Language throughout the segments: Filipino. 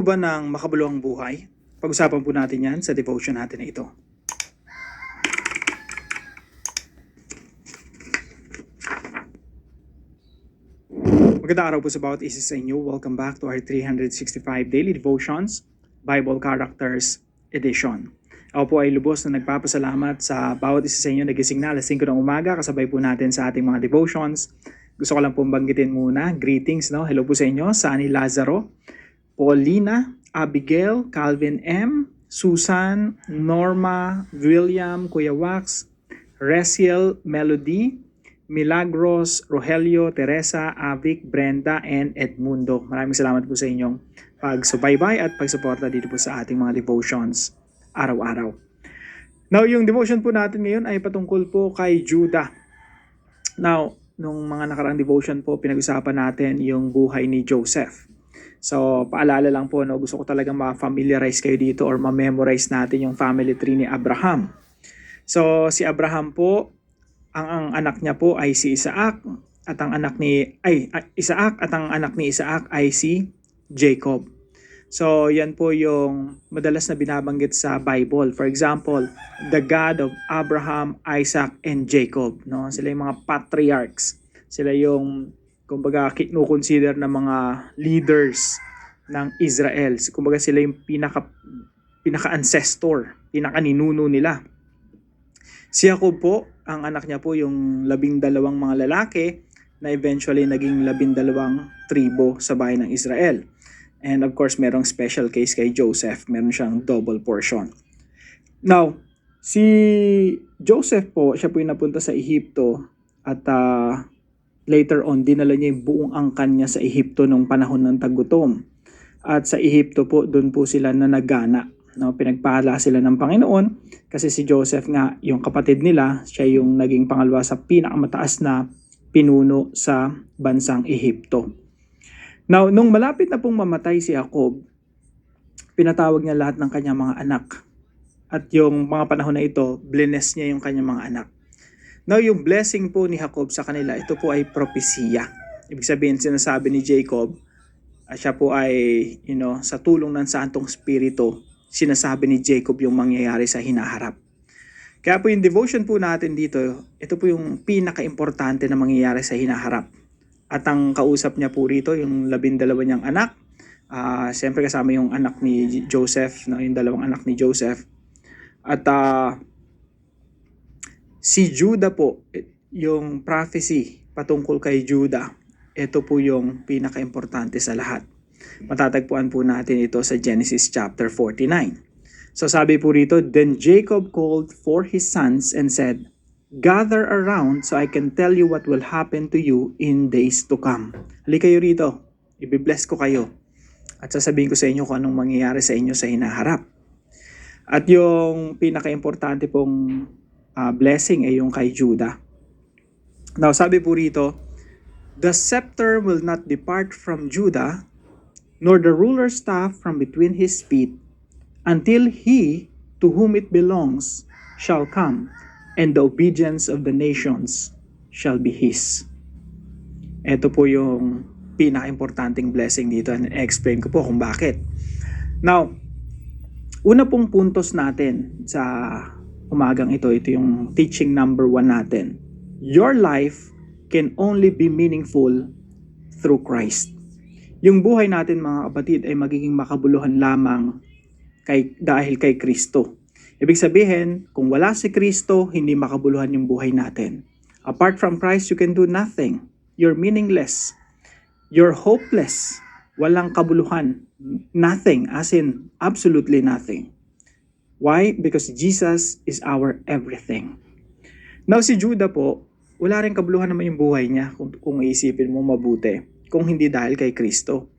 Ba ng makabuluhang buhay? Pag-usapan po natin yan sa devotion natin na ito. Magandang araw po sa bawat isa sa inyo. Welcome back to our 365 Daily Devotions, Bible Characters Edition. Ako po ay lubos na nagpapasalamat sa bawat isa sa inyo na gising na alas 5 ng umaga, kasabay po natin sa ating mga devotions. Gusto ko lang pong banggitin muna, greetings, no? Hello po sa inyo, Sunny Lazaro, Paulina, Abigail, Calvin M., Susan, Norma, William, Kuya Wax, Resiel, Melody, Milagros, Rogelio, Teresa, Avic, Brenda, and Edmundo. Maraming salamat po sa inyong pagsubaybay at pagsuporta dito po sa ating mga devotions araw-araw. Now, yung devotion po natin ngayon ay patungkol po kay Judah. Now, nung mga nakaraang devotion po, pinag-usapan natin yung buhay ni Joseph. So, paalala lang po, no, gusto ko talagang ma-familiarize kayo dito or ma-memorize natin yung family tree ni Abraham. So, si Abraham po, ang anak niya po ay si Isaac at ang anak ni Isaac ay si Jacob. So, yan po yung madalas na binabanggit sa Bible. For example, the God of Abraham, Isaac, and Jacob, no? Sila yung mga patriarchs. Sila yung kumbaga kinukonsider na mga leaders ng Israel. Kumbaga sila yung pinaka-ancestor, pinaka-ninuno nila. Si Jacob po, ang anak niya po yung 12 mga lalaki na eventually naging 12 tribo sa bayan ng Israel. And of course, merong special case kay Joseph. Meron siyang double portion. Now, si Joseph po, siya po yung napunta sa Ehipto at later on, dinala niya yung buong angkan niya sa Ehipto nung panahon ng taggutom. At sa Ehipto po, doon po sila nanagana. No, pinagpala sila ng Panginoon kasi si Joseph nga, yung kapatid nila, siya yung naging pangalawa sa pinakamataas na pinuno sa bansang Ehipto. Now, nung malapit na pong mamatay si Jacob, pinatawag niya lahat ng kanyang mga anak. At yung mga panahon na ito, bless niya yung kanyang mga anak. Now, yung blessing po ni Jacob sa kanila, ito po ay propesiya. Ibig sabihin, sinasabi ni Jacob, siya po ay, sa tulong ng Santong Espiritu, sinasabi ni Jacob yung mangyayari sa hinaharap. Kaya po yung devotion po natin dito, ito po yung pinaka-importante na mangyayari sa hinaharap. At ang kausap niya po rito, yung 12 niyang anak, siyempre kasama yung anak ni Joseph, no, yung 2 anak ni Joseph. At si Judah po, yung prophecy patungkol kay Judah, ito po yung pinaka-importante sa lahat. Matatagpuan po natin ito sa Genesis chapter 49. So sabi po rito, then Jacob called for his sons and said, gather around so I can tell you what will happen to you in days to come. Halika kayo rito, ibibless ko kayo. At sasabihin ko sa inyo kung anong mangyayari sa inyo sa hinaharap. At yung pinaka-importante pong blessing ay yung kay Judah. Now sabi po rito, the scepter will not depart from Judah, nor the ruler's staff from between his feet, until he to whom it belongs shall come, and the obedience of the nations shall be his. Ito po yung pinaka-importanting blessing dito, and explain ko po kung bakit. Now, una pong puntos natin sa umagang ito yung teaching number 1 natin. Your life can only be meaningful through Christ. Yung buhay natin mga kapatid ay magiging makabuluhan lamang dahil kay Kristo. Ibig sabihin, kung wala si Kristo, hindi makabuluhan yung buhay natin. Apart from Christ, you can do nothing. You're meaningless. You're hopeless. Walang kabuluhan. Nothing, as in absolutely nothing. Why? Because Jesus is our everything. Now si Judah po, wala rin kabuluhan naman yung buhay niya kung iisipin mo mabuti, kung hindi dahil kay Kristo.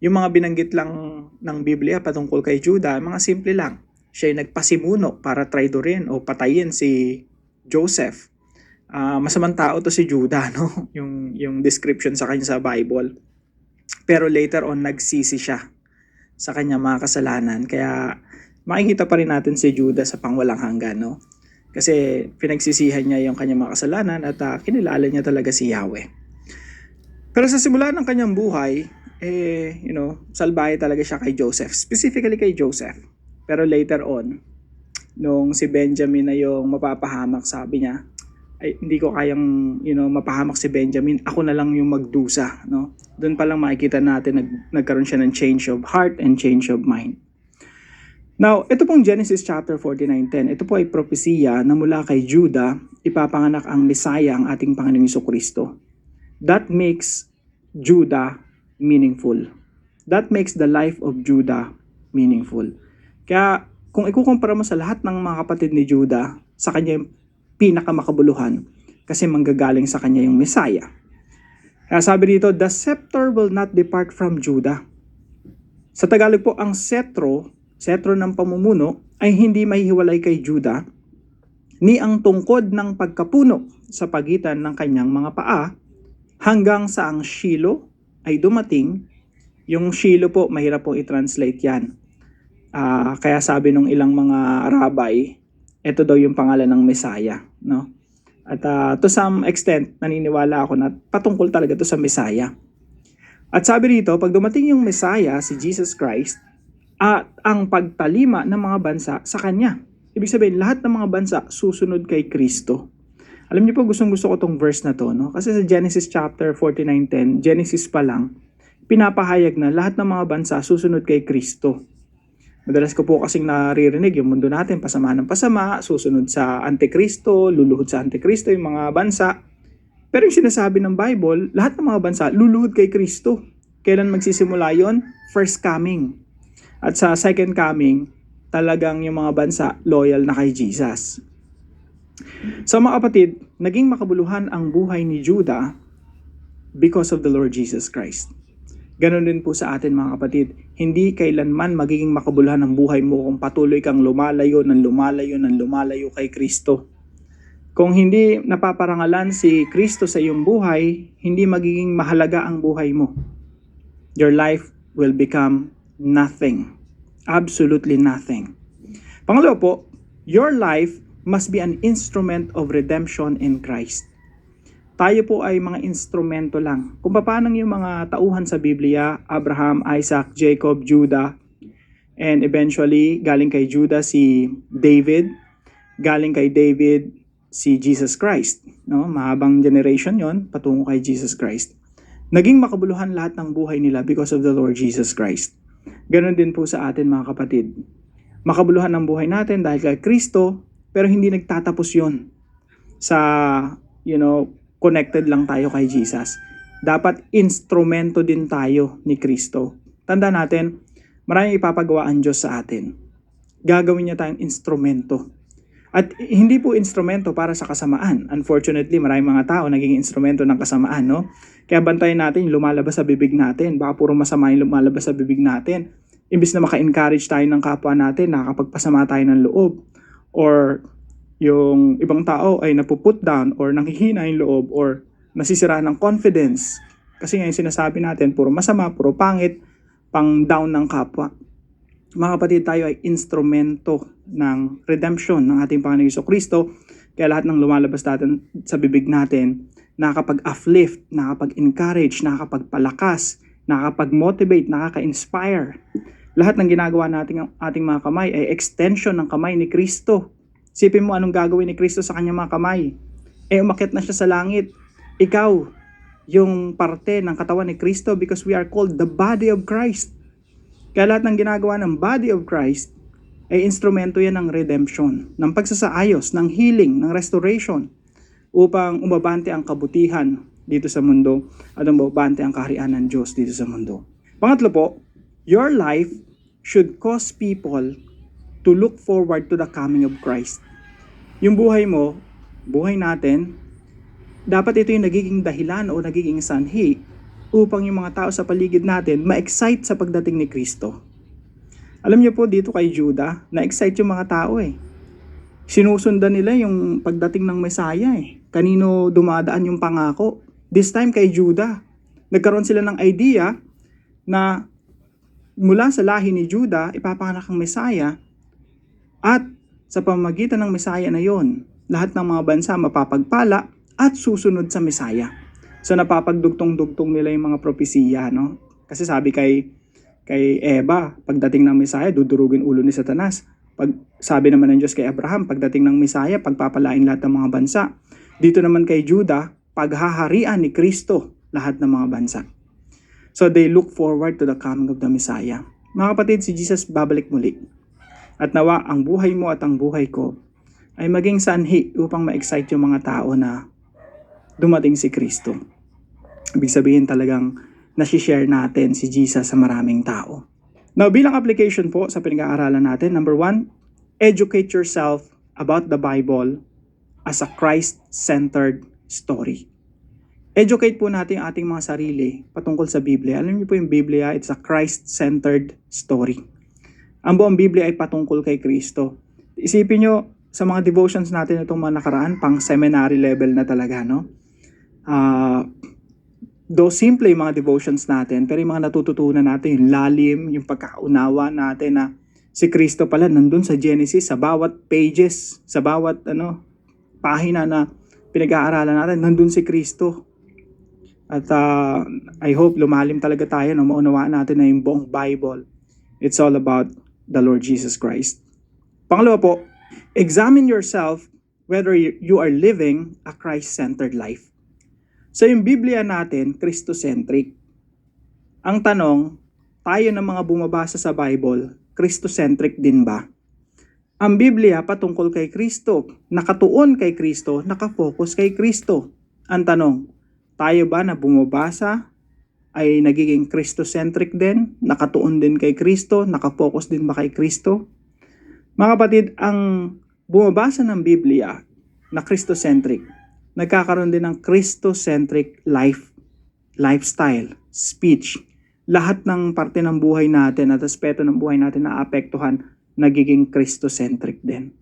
Yung mga binanggit lang ng Biblia patungkol kay Judah, mga simple lang. Siya ay nagpasimuno para traidorin o patayin si Joseph. Masamang tao to si Judah, no? Yung description sa kanya sa Bible. Pero later on, nagsisi siya sa kanya mga kasalanan. Kaya makikita pa rin natin si Judah sa pangwalang hanggan, no? Kasi pinagsisihan niya yung kanyang mga kasalanan at kinilala niya talaga si Yahweh. Pero sa simula ng kanyang buhay, salbahe talaga siya kay Joseph. Specifically kay Joseph. Pero later on, nung si Benjamin na yung mapapahamak, sabi niya, ay hindi ko kayang mapahamak si Benjamin, ako na lang yung magdusa, no? Doon pa lang makikita natin nagkaroon siya ng change of heart and change of mind. Now, ito pong Genesis chapter 49:10, ito po ay propesiya na mula kay Judah ipapanganak ang Messiah, ang ating Panginoong Jesucristo. That makes Judah meaningful. That makes the life of Judah meaningful. Kaya kung ikukumpara mo sa lahat ng mga kapatid ni Judah, sa kanya yung pinakamakabuluhan kasi manggagaling sa kanya yung Messiah. Kaya sabi dito, the scepter will not depart from Judah. Sa Tagalog po, ang setro ng pamumuno ay hindi mahihiwalay kay Judah, ni ang tungkod ng pagkapuno sa pagitan ng kanyang mga paa hanggang sa ang Shiloh ay dumating. Yung Shiloh po, mahirap po i-translate yan. Kaya sabi nung ilang mga rabbi, ito daw yung pangalan ng Messiah, no? At to some extent, naniniwala ako na patungkol talaga to sa Messiah. At sabi rito, pag dumating yung Messiah, si Jesus Christ, at ang pagtalima ng mga bansa sa Kanya. Ibig sabihin, lahat ng mga bansa susunod kay Kristo. Alam niyo po, gustong-gusto ko tong verse na to, no? Kasi sa Genesis chapter 49:10, Genesis pa lang, pinapahayag na lahat ng mga bansa susunod kay Kristo. Madalas ko po kasing naririnig yung mundo natin, pasama ng pasama, susunod sa Antikristo, luluhod sa Antikristo yung mga bansa. Pero yung sinasabi ng Bible, lahat ng mga bansa luluhod kay Kristo. Kailan magsisimula yon? First coming. At sa second coming, talagang yung mga bansa loyal na kay Jesus. So mga kapatid, naging makabuluhan ang buhay ni Judah because of the Lord Jesus Christ. Ganon din po sa atin mga kapatid, hindi kailanman magiging makabuluhan ang buhay mo kung patuloy kang lumalayo kay Kristo. Kung hindi napaparangalan si Kristo sa iyong buhay, hindi magiging mahalaga ang buhay mo. Your life will become nothing. Absolutely nothing. Pangalawa po, your life must be an instrument of redemption in Christ. Tayo po ay mga instrumento lang. Kung paano yung mga tauhan sa Biblia, Abraham, Isaac, Jacob, Judah, and eventually galing kay Judah si David, galing kay David si Jesus Christ. No? Mahabang generation yon patungo kay Jesus Christ. Naging makabuluhan lahat ng buhay nila because of the Lord Jesus Christ. Ganon din po sa atin mga kapatid. Makabuluhan ang buhay natin dahil kay Kristo, pero hindi nagtatapos yon sa, connected lang tayo kay Jesus. Dapat instrumento din tayo ni Kristo. Tanda natin, maraming ipapagawa ang Diyos sa atin. Gagawin niya tayong instrumento. At hindi po instrumento para sa kasamaan. Unfortunately, maraming mga tao naging instrumento ng kasamaan, no? Kaya bantayan natin yung lumalabas sa bibig natin. Baka puro masama yung lumalabas sa bibig natin. Imbis na maka-encourage tayo ng kapwa natin, nakakapagpasama tayo ng loob. Or yung ibang tao ay napuput down or nanghihina yung loob or nasisira ng confidence. Kasi nga yung sinasabi natin, puro masama, puro pangit, pang down ng kapwa. Mga kapatid, tayo ay instrumento ng redemption ng ating Panginoong Jesucristo. Kaya lahat ng lumalabas natin sa bibig natin, nakakapag-uplift, nakakapag-encourage, nakakapagpalakas, nakakapag-motivate, nakaka-inspire. Lahat ng ginagawa natin ating mga kamay ay extension ng kamay ni Kristo. Sipin mo anong gagawin ni Kristo sa kanyang mga kamay. Umakyat na siya sa langit. Ikaw, yung parte ng katawan ni Kristo because we are called the body of Christ. Kaya lahat ng ginagawa ng body of Christ ay instrumento yan ng redemption, ng pagsasaayos, ng healing, ng restoration upang umabante ang kabutihan dito sa mundo at umabante ang kaharian ng Diyos dito sa mundo. Pangatlo po, your life should cause people to look forward to the coming of Christ. Yung buhay mo, buhay natin, dapat ito yung nagiging dahilan o nagiging sanhi upang yung mga tao sa paligid natin ma-excite sa pagdating ni Kristo. Alam niyo po dito kay Judah, na-excite yung mga tao Sinusundan nila yung pagdating ng Messiah Kanino dumadaan yung pangako? This time kay Judah. Nagkaroon sila ng idea na mula sa lahi ni Judah, ipapanganak ang Messiah at sa pamamagitan ng Messiah na yon, lahat ng mga bansa mapapagpala at susunod sa Messiah. So napapagdugtong-dugtong nila yung mga propesiya, no? Kasi sabi kay Eva, pagdating ng Mesaya, dudurugin ulo ni Satanas. Pag sabi naman ng Diyos kay Abraham, pagdating ng Mesaya, pagpapalain lahat ng mga bansa. Dito naman kay Judah, paghaharian ni Kristo lahat ng mga bansa. So they look forward to the coming of the Messiah. Mga kapatid, si Jesus babalik muli. At nawa ang buhay mo at ang buhay ko ay maging sanhi upang ma-excite yung mga tao na dumating si Kristo. Ibig sabihin talagang nasi-share natin si Jesus sa maraming tao. Now, bilang application po sa pinag-aaralan natin, number 1, educate yourself about the Bible as a Christ-centered story. Educate po natin ang ating mga sarili patungkol sa Biblia. Alam niyo po yung Biblia, it's a Christ-centered story. Ang buong Biblia ay patungkol kay Kristo. Isipin nyo, sa mga devotions natin itong mga nakaraan, pang seminary level na talaga, no? Though simple yung mga devotions natin, pero yung mga natututunan natin, yung lalim, yung pagkaunawa natin na si Kristo pala nandun sa Genesis, sa bawat pages, sa bawat pahina na pinag-aaralan natin, nandun si Kristo. At I hope lumalim talaga tayo, no? Maunawaan natin na yung buong Bible, it's all about the Lord Jesus Christ. Pangalawa po, examine yourself whether you are living a Christ-centered life. So yung Biblia natin, Christocentric. Ang tanong, tayo na mga bumabasa sa Bible, Christocentric din ba? Ang Biblia patungkol kay Kristo, nakatuon kay Kristo, nakafocus kay Kristo. Ang tanong, tayo ba na bumabasa ay nagiging Christocentric din, nakatuon din kay Kristo, nakafocus din ba kay Kristo? Mga kapatid, ang bumabasa ng Biblia na Christocentric, nagkakaroon din ng Christocentric lifestyle, speech. Lahat ng parte ng buhay natin at aspeto ng buhay natin na apektuhan, nagiging Christocentric din.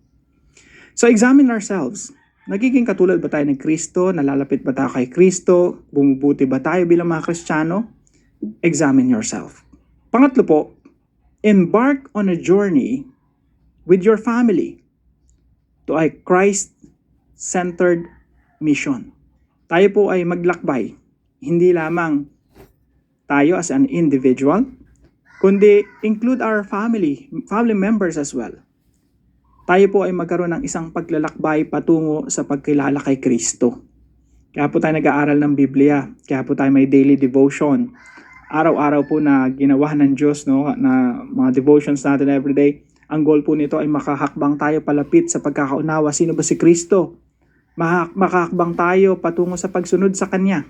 So examine ourselves. Nagiging katulad ba tayo ng Kristo? Nalalapit ba tayo kay Kristo? Bumubuti ba tayo bilang mga Kristiyano? Examine yourself. Pangatlo po, embark on a journey with your family to a Christ-centered mission. Tayo po ay maglakbay, hindi lamang tayo as an individual, kundi include our family members as well. Tayo po ay magkaroon ng isang paglalakbay patungo sa pagkilala kay Kristo. Kaya po tayo nag-aaral ng Biblia, kaya po tayo may daily devotion. Araw-araw po na ginawa ng Diyos, no, na mga devotions natin everyday. Ang goal po nito ay makahakbang tayo palapit sa pagkakaunawa. Sino ba si Kristo? Makahakbang tayo patungo sa pagsunod sa Kanya.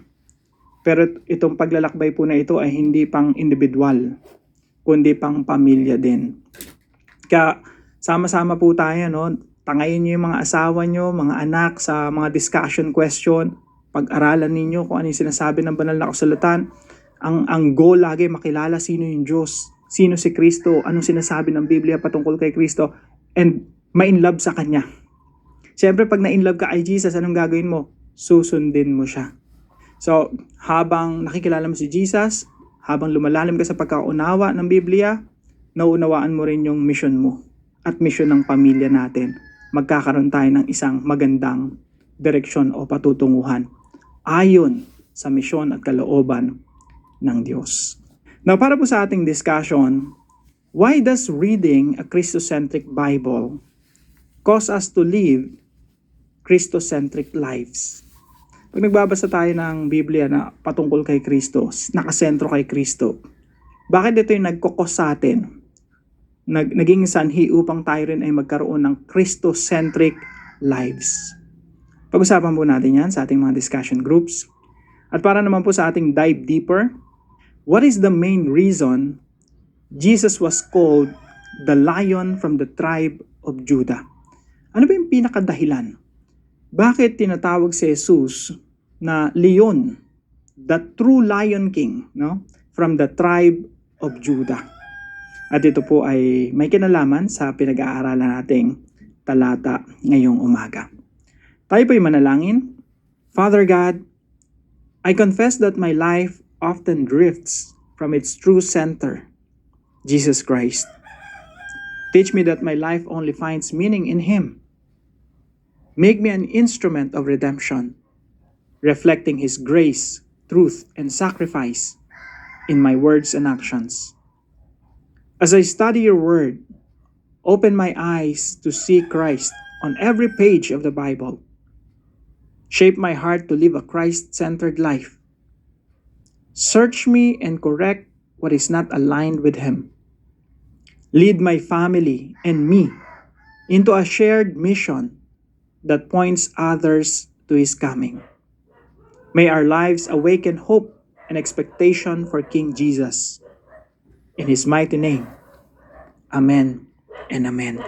Pero itong paglalakbay po na ito ay hindi pang individual, kundi pang pamilya din. Kaya sama-sama po tayo, no? Tangayin niyo yung mga asawa niyo, mga anak sa mga discussion question. Pag-aralan ninyo kung ano yung sinasabi ng banal na kasulatan. Ang goal lagi makilala sino yung Diyos, sino si Kristo, anong sinasabi ng Biblia patungkol kay Kristo, and ma-inlove sa Kanya. Siyempre, pag na-inlove ka kay Jesus, anong gagawin mo? Susundin mo siya. So, habang nakikilala mo si Jesus, habang lumalalim ka sa pagkaunawa ng Biblia, nauunawaan mo rin yung mission mo at mission ng pamilya natin. Magkakaroon tayo ng isang magandang direksyon o patutunguhan ayon sa misyon at kalooban ng Diyos. Now, para po sa ating discussion, why does reading a Christocentric Bible cause us to live Christocentric lives? Pag nagbabasa tayo ng Biblia na patungkol kay Kristo, nakasentro kay Kristo, bakit ito yung nagkokos sa atin? Naging sanhi upang tayo rin ay magkaroon ng Christocentric lives. Pag-usapan po natin yan sa ating mga discussion groups. At para naman po sa ating dive deeper, what is the main reason Jesus was called the Lion from the tribe of Judah? Ano ba yung pinakadahilan? Bakit tinatawag si Jesus na Leon, the true Lion King, no? From the tribe of Judah? At ito po ay may kinalaman sa pinag-aaralan nating talata ngayong umaga. Tayo po'y manalangin. Father God, I confess that my life often drifts from its true center, Jesus Christ. Teach me that my life only finds meaning in Him. Make me an instrument of redemption, reflecting His grace truth, and sacrifice in my words and actions. As I study your word, open my eyes to see Christ on every page of the Bible. Shape my heart to live a Christ-centered life. Search me and correct what is not aligned with Him. Lead my family and me into a shared mission that points others to His coming. May our lives awaken hope and expectation for King Jesus. In His mighty name, Amen and Amen.